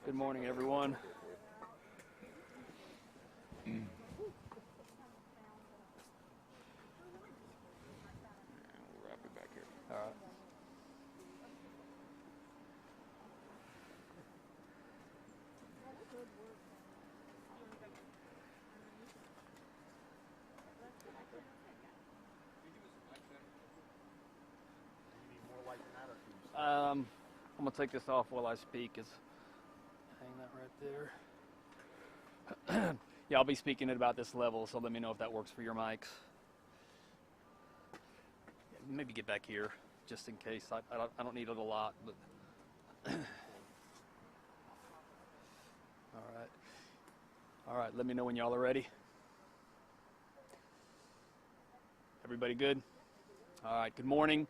Good morning, everyone. We'll wrap it back here. All right. I'm gonna take this off while I speak. Hang that right there. Yeah, I'll be speaking at about this level, so let me know if that works for your mics. Maybe get back here, just in case. I don't need it a lot, but all right. Let me know when y'all are ready. Everybody good? All right. Good morning.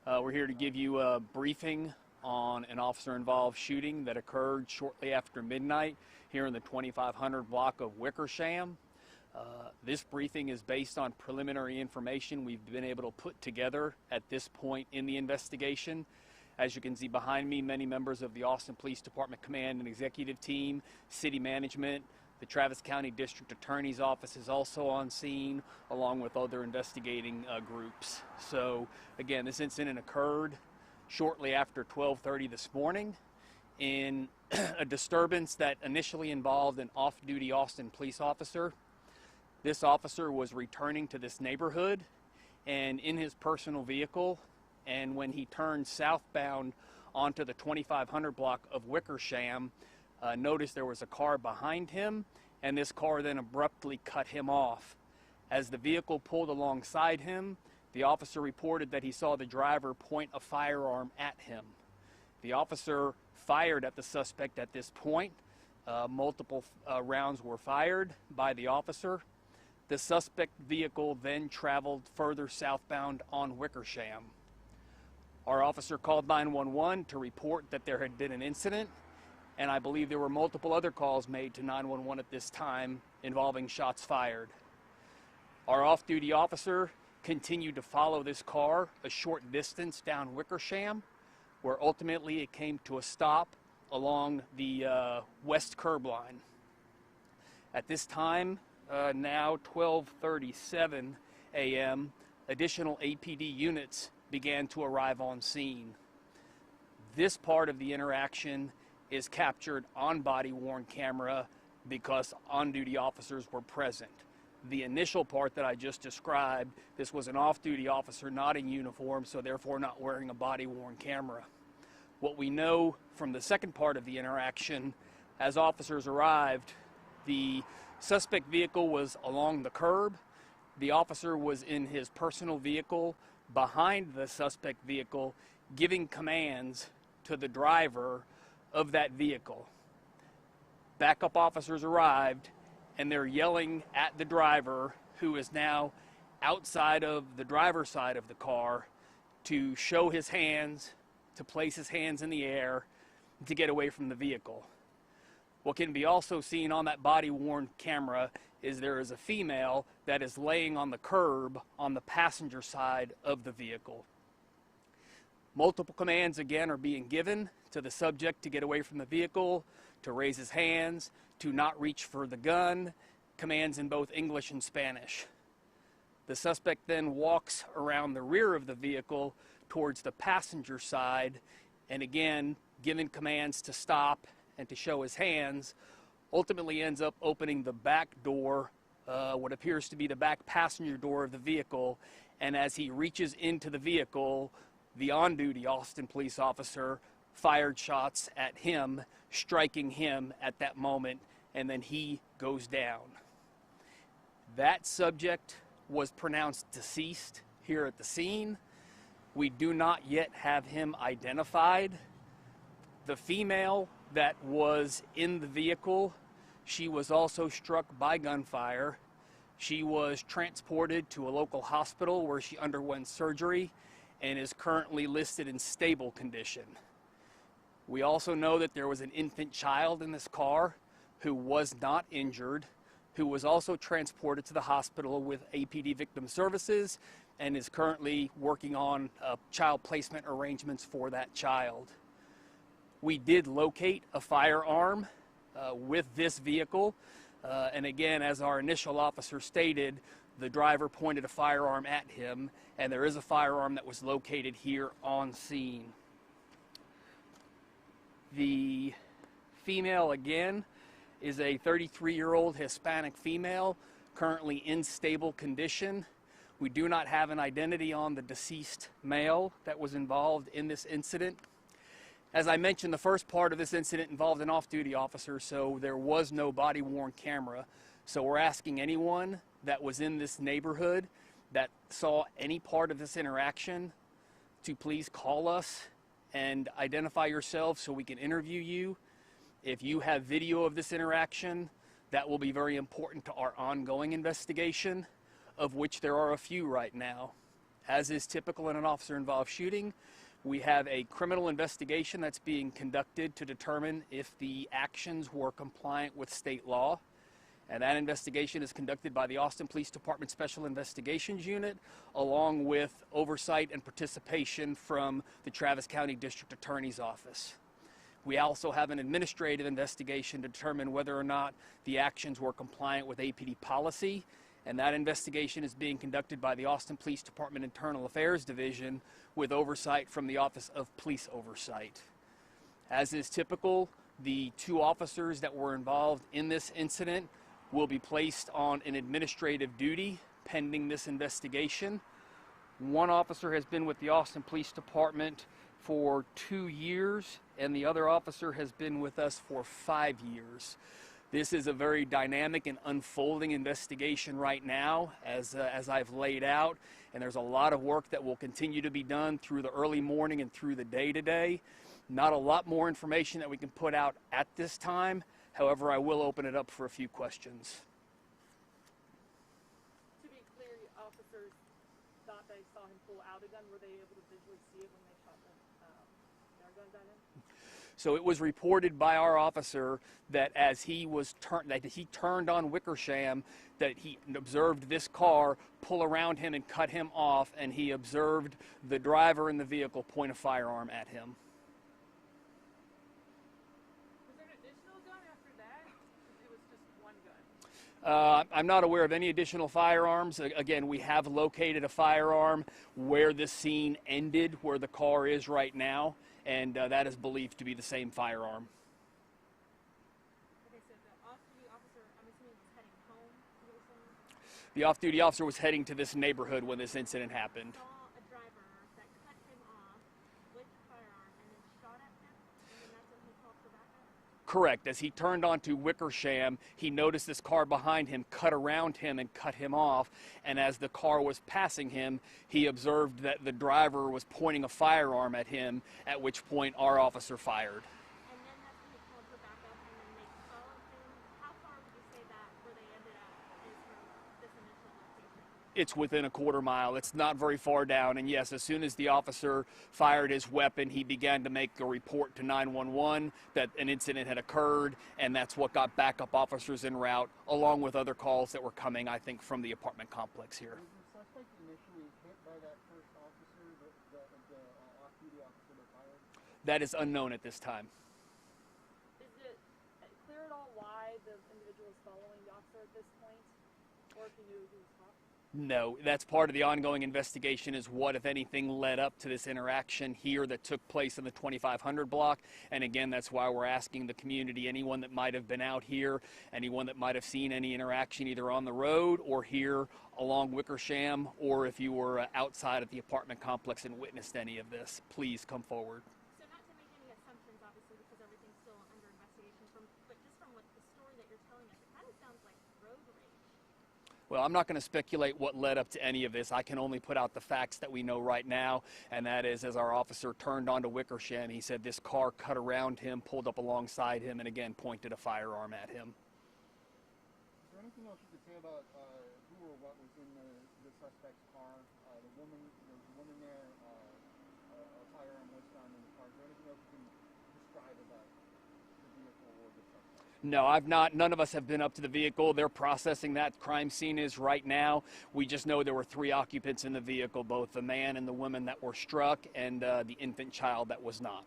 We're here to give you a briefing on an officer-involved shooting that occurred shortly after midnight here in the 2500 block of Wickersham. This briefing is based on preliminary information we've been able to put together at this point in the investigation. As you can see behind me, many members of the Austin Police Department Command and Executive Team, City Management, the Travis County District Attorney's Office is also on scene, along with other investigating groups. So again, this incident occurred shortly after 12:30 this morning in a disturbance that initially involved an off-duty Austin police officer. This officer was returning to this neighborhood and in his personal vehicle, and when he turned southbound onto the 2500 block of Wickersham, noticed there was a car behind him, and this car then abruptly cut him off. As the vehicle pulled alongside him, the officer reported that he saw the driver point a firearm at him. The officer fired at the suspect at this point. Multiple rounds were fired by the officer. The suspect vehicle then traveled further southbound on Wickersham. Our officer called 911 to report that there had been an incident, and I believe there were multiple other calls made to 911 at this time involving shots fired. Our off-duty officer continued to follow this car a short distance down Wickersham, where ultimately it came to a stop along the west curb line. At this time, now 12:37 a.m., additional APD units began to arrive on scene. This part of the interaction is captured on body-worn camera because on-duty officers were present. The initial part that I just described, this was an off-duty officer not in uniform, so therefore not wearing a body-worn camera. What we know from the second part of the interaction, as officers arrived, the suspect vehicle was along the curb. The officer was in his personal vehicle behind the suspect vehicle, giving commands to the driver of that vehicle. Backup officers arrived, and they're yelling at the driver, who is now outside of the driver's side of the car, to show his hands, to place his hands in the air, to get away from the vehicle. What can be also seen on that body-worn camera is there is a female that is laying on the curb on the passenger side of the vehicle. Multiple commands again are being given to the subject to get away from the vehicle, to raise his hands, to not reach for the gun, commands in both English and Spanish. The suspect then walks around the rear of the vehicle towards the passenger side, and again, given commands to stop and to show his hands, ultimately ends up opening the back door, what appears to be the back passenger door of the vehicle, and as he reaches into the vehicle, the on-duty Austin police officer fired shots at him, striking him at that moment, and then he goes down. That subject was pronounced deceased here at the scene. We do not yet have him identified. The female that was in the vehicle, she was also struck by gunfire. She was transported to a local hospital where she underwent surgery and is currently listed in stable condition. We also know that there was an infant child in this car who was not injured. who was also transported to the hospital with APD Victim Services and is currently working on child placement arrangements for that child. We did locate a firearm with this vehicle, and again, as our initial officer stated, the driver pointed a firearm at him, and there is a firearm that was located here on scene. The female, again, is a 33-year-old Hispanic female, currently in stable condition. We do not have an identity on the deceased male that was involved in this incident. As I mentioned, the first part of this incident involved an off-duty officer, so there was no body-worn camera. So we're asking anyone that was in this neighborhood that saw any part of this interaction to please call us and identify yourself so we can interview you. If you have video of this interaction, that will be very important to our ongoing investigation, of which there are a few right now. As is typical in an officer-involved shooting, we have a criminal investigation that's being conducted to determine if the actions were compliant with state law. And that investigation is conducted by the Austin Police Department Special Investigations Unit, along with oversight and participation from the Travis County District Attorney's Office. We also have an administrative investigation to determine whether or not the actions were compliant with APD policy, and that investigation is being conducted by the Austin Police Department Internal Affairs Division with oversight from the Office of Police Oversight. As is typical, the two officers that were involved in this incident will be placed on an administrative duty pending this investigation. One officer has been with the Austin Police Department for 2 years, and the other officer has been with us for 5 years. This is a very dynamic and unfolding investigation right now, as I've laid out, and there's a lot of work that will continue to be done through the early morning and through the day today. Not a lot more information that we can put out at this time. However, I will open it up for a few questions. To be clear, officers thought they saw him pull out a gun. Were they able to visually see it when they shot their guns at him? So it was reported by our officer that as he turned on Wickersham, that he observed this car pull around him and cut him off, and he observed the driver in the vehicle point a firearm at him. Was there an additional gun after that? It was just one gun. I'm not aware of any additional firearms. Again, we have located a firearm where the scene ended, where the car is right now, and that is believed to be the same firearm. Okay, so the off-duty officer, I'm assuming, was heading home, you were saying? The off-duty officer was heading to this neighborhood when this incident happened. Saw a driver that cut him off with the firearm and then shot at him, and then that's when he called for backup? Correct. As he turned onto Wickersham, he noticed this car behind him cut around him and cut him off. And as the car was passing him, he observed that the driver was pointing a firearm at him, at which point our officer fired. And then that's when he called for backup, and then they followed him. How far would you say that where they ended up is from this initial location? It's within a quarter mile. It's not very far down. And yes, as soon as the officer fired his weapon, he began to make a report to 911 that an incident had occurred, and that's what got backup officers en route, along with other calls that were coming, I think, from the apartment complex here. Was the suspect initially hit by that first officer, the off-duty officer that fired? That is unknown at this time. Is it clear at all why the individual was following the officer at this point? Or if he knew who was talking? No, that's part of the ongoing investigation, is what, if anything, led up to this interaction here that took place in the 2500 block. And again, that's why we're asking the community, anyone that might have been out here, anyone that might have seen any interaction either on the road or here along Wickersham, or if you were outside at the apartment complex and witnessed any of this, please come forward. So not to make any assumptions, obviously, because everything's still under investigation, but just from what the story that you're telling us, it kind of sounds like road rage. Well, I'm not going to speculate what led up to any of this. I can only put out the facts that we know right now, and that is, as our officer turned onto Wickersham, he said this car cut around him, pulled up alongside him, and again pointed a firearm at him. Is there anything else you could say about who or what was in the suspect's car? There was a woman there, a firearm was found in the car. Is there anything else you can describe about the vehicle or the suspect? No, I've not. None of us have been up to the vehicle. They're processing that. Crime scene is right now. We just know there were 3 occupants in the vehicle, both the man and the woman that were struck, and the infant child that was not.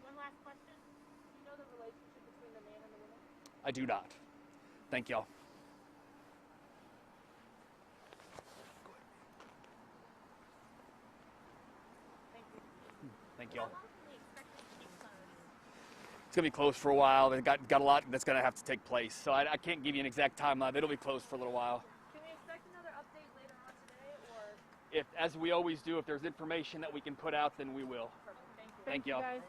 One last question. Do you know the relationship between the man and the woman? I do not. Thank y'all. Thank you. Thank y'all. How long can we expect it to be closed? It's going to be closed for a while. They've got a lot that's going to have to take place. So I can't give you an exact timeline. It'll be closed for a little while. Can we expect another update later on today, or? If, as we always do, if there's information that we can put out, then we will. Perfect. Thank you. Thank y'all. Guys.